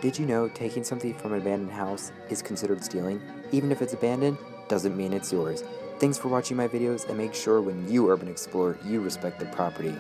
Did you know taking something from an abandoned house is considered stealing? Even if it's abandoned, doesn't mean it's yours. Thanks for watching my videos, and make sure when you urban explore, you respect the property.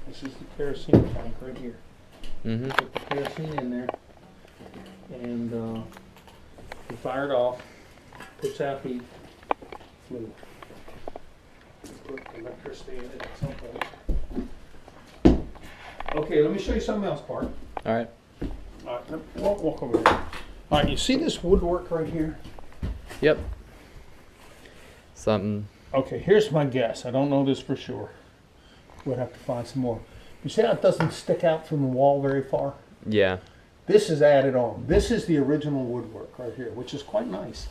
This is the kerosene tank right here. Mm-hmm. Put the kerosene in there, and you fire it off, puts out heat, fluid. Put electricity in it at some point. Okay, let me show you something else, Bart. All right. All right, walk over there. All right, you see this woodwork right here? Yep. Something. Okay, here's my guess. I don't know this for sure. We'll have to find some more. You see how it doesn't stick out from the wall very far? Yeah. This is added on. This is the original woodwork right here, which is quite nice.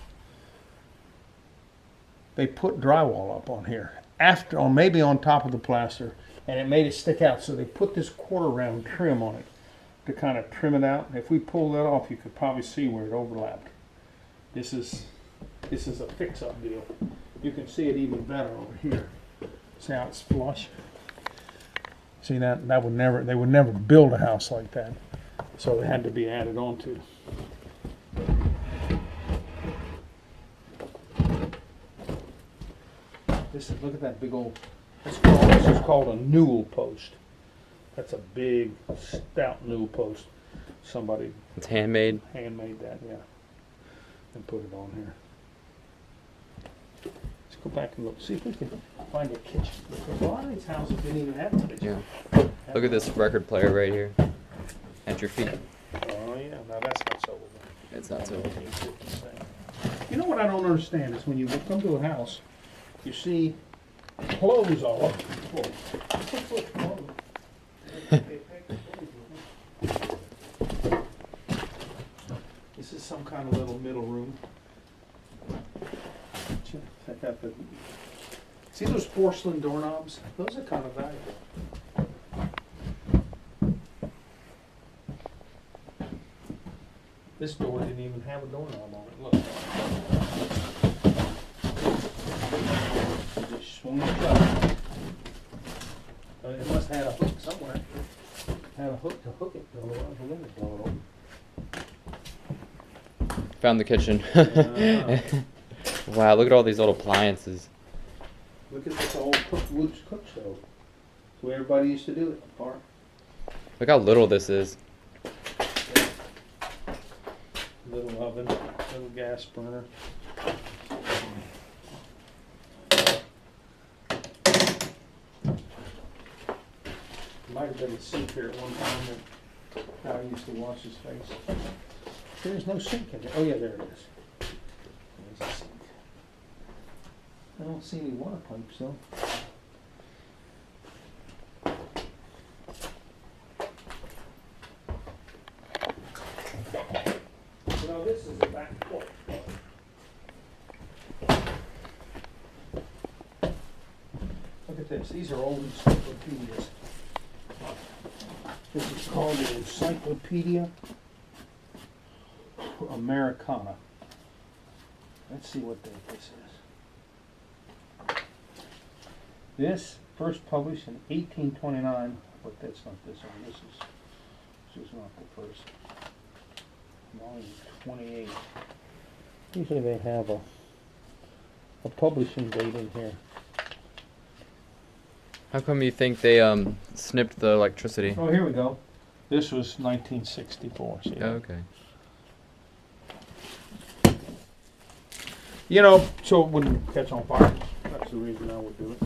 They put drywall up on here, after, or maybe on top of the plaster, and it made it stick out. So they put this quarter round trim on it to kind of trim it out. If we pull that off, you could probably see where it overlapped. This is a fix-up deal. You can see it even better over here. See how it's flush? See that would never, they would never build a house like that. So they had to be added on to. Look at that big old, this is called a newel post. That's a big, stout newel post. Somebody It's handmade. handmade that, yeah. And put it on here. Let's go back and look, see if we can find a kitchen. Because a lot of these houses didn't even have a kitchen. Yeah. Look at this record player right here. At your feet. Oh yeah, now that's not so old. It's not so old. You know what I don't understand is when you come to a house, you see clothes all over the floor. This is some kind of little middle room. Check out the. See those porcelain doorknobs? Those are kind of valuable. This door didn't even have a doorknob on it. Look. It just swung it shut. It must have had a hook somewhere. Had a hook to hook it, otherwise the wind would blow it open. Found the kitchen. Wow, look at all these old appliances. Look at this old wood cook stove. That's the way everybody used to do it apart. Look how little this is. Little oven, little gas burner. Might have been a sink here at one time that I used to wash his face. There's no sink in there. Oh yeah, there it is. There's a sink. I don't see any water pipes though. So this is the back porch. Look at this. These are old encyclopedias. This is called the Encyclopedia Americana. Let's see what date this is. This first published in 1829, but that's not this one. This is not the first. Volume 28. Usually they have a publishing date in here. How come you think they snipped the electricity? Oh, here we go. This was 1964. See that? Okay. You know, so it wouldn't catch on fire. That's the reason I would do it.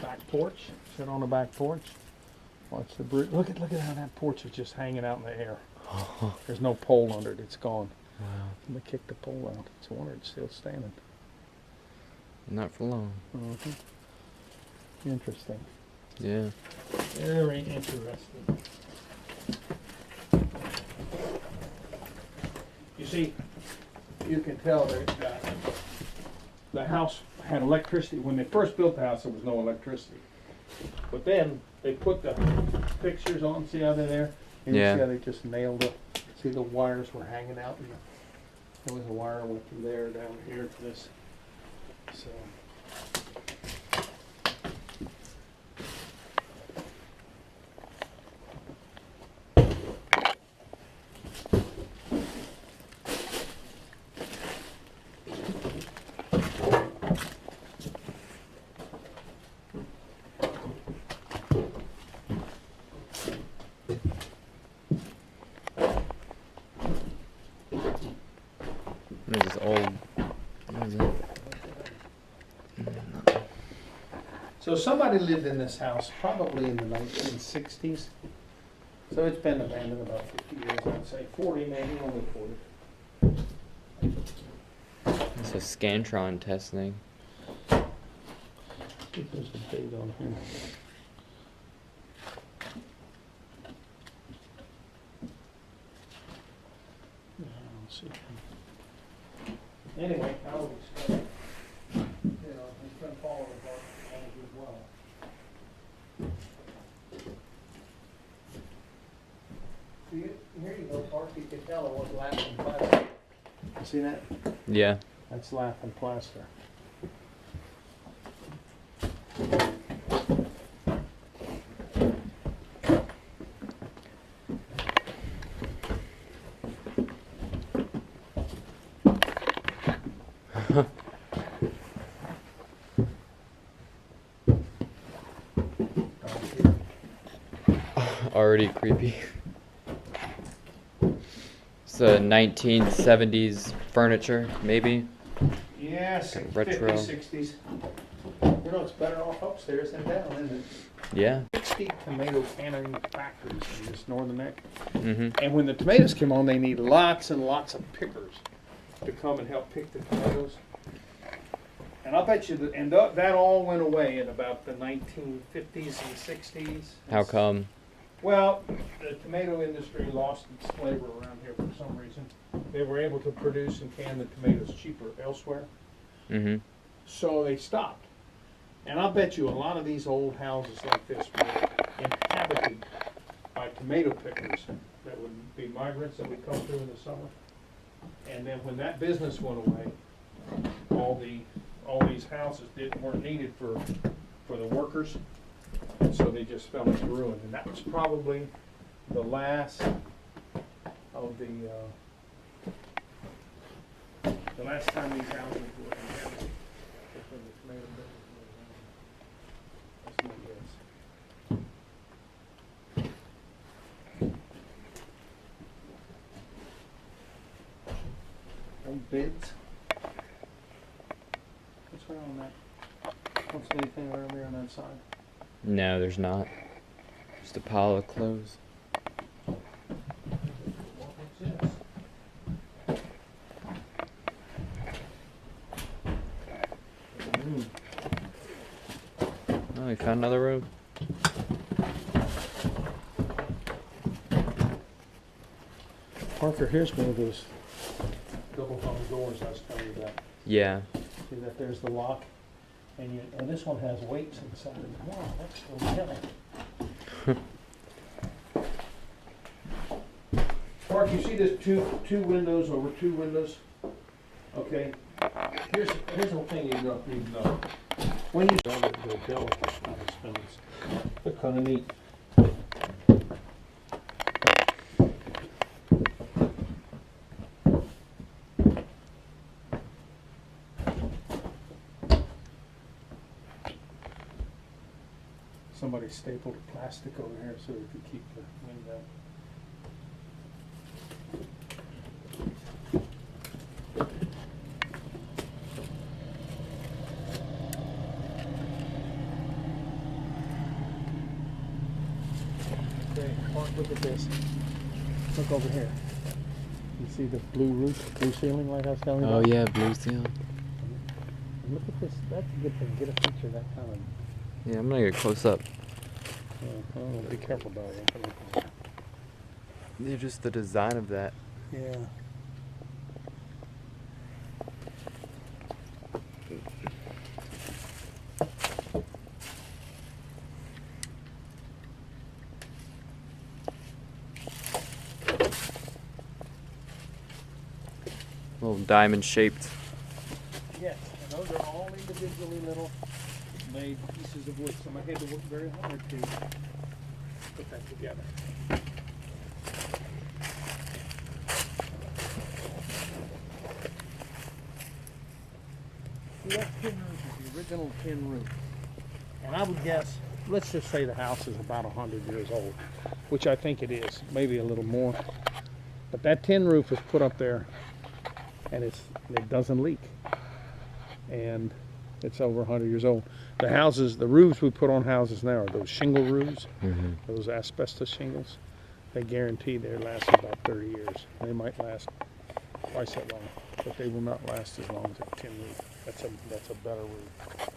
Back porch. Sit on the back porch. Watch the brood. Look at how that porch is just hanging out in the air. There's no pole under it. It's gone. Wow. I'm gonna kick the pole out. It's a wonder it's still standing. Not for long. Interesting. Yeah. Very interesting. You see, you can tell that the house had electricity. When they first built the house, there was no electricity. But then they put the fixtures on. See how they're there? And Yeah. you see how they just nailed it. See the wires were hanging out. There was a wire went from there down here to this. So. There's this old. What is it? So somebody lived in this house probably in the 1960s. So it's been abandoned about 50 years, I'd say. 40 maybe, only 40. It's a Scantron test thing. I think there's a date on here. Let's see. Anyway, I would expect, it's been falling apart as well. Here you go, Park. You can tell it was laughing plaster. You see that? Yeah. That's laughing plaster. Already creepy. It's a 1970s furniture, maybe. Yeah, retro. 50s, 60s. You know, it's better off upstairs than down, isn't it? Yeah. 60 tomato canning factories in this northern neck. Mm-hmm. And when the tomatoes come on, they need lots and lots of pickers to come and help pick the tomatoes. And I'll bet you that all went away in about the 1950s and 60s. How come? Well, the tomato industry lost its flavor around here for some reason. They were able to produce and can the tomatoes cheaper elsewhere. Mm-hmm. So they stopped. And I'll bet you a lot of these old houses like this were inhabited by tomato pickers that would be migrants that would come through in the summer. And then when that business went away, all these houses weren't needed for the workers. And so they just fell into ruin. And that was probably the last of the last time these houses were inhabited. When the tomato business was around. That's my guess. Old bids. What's around on that? Don't see anything around there on that side. No, there's not. Just a pile of clothes. What's this? Oh, we found another room. Parker, here's one of those double hung doors I was telling you about. Yeah. See that there's the lock, and this one has weights inside. Wow, that's so heavy. Park, you see this two windows over two windows? Okay. Here's the thing you don't need to know. When you start it, they're delicate. They're kind of neat. Somebody stapled plastic over here so we could keep the wind out. Mark, look at this. Look over here. You see the blue roof, blue ceiling like I was telling you Oh about? yeah, blue ceiling. Look at this. That's a good thing. Get a picture of that kind of... Yeah, I'm gonna get close up. Oh, be careful about it. Yeah, just the design of that. Yeah. Little diamond shaped. Yes, and those are all individually little made pieces of wood. So I had to work very hard to put that together. See, that tin roof is the original tin roof. And I would guess, let's just say the house is about 100 years old, which I think it is, maybe a little more. But that tin roof was put up there and it doesn't leak. And it's over 100 years old. The houses, the roofs we put on houses now are those shingle roofs, those asbestos shingles. They guarantee they last about 30 years. They might last twice that long, but they will not last as long as a tin roof. That's a better roof.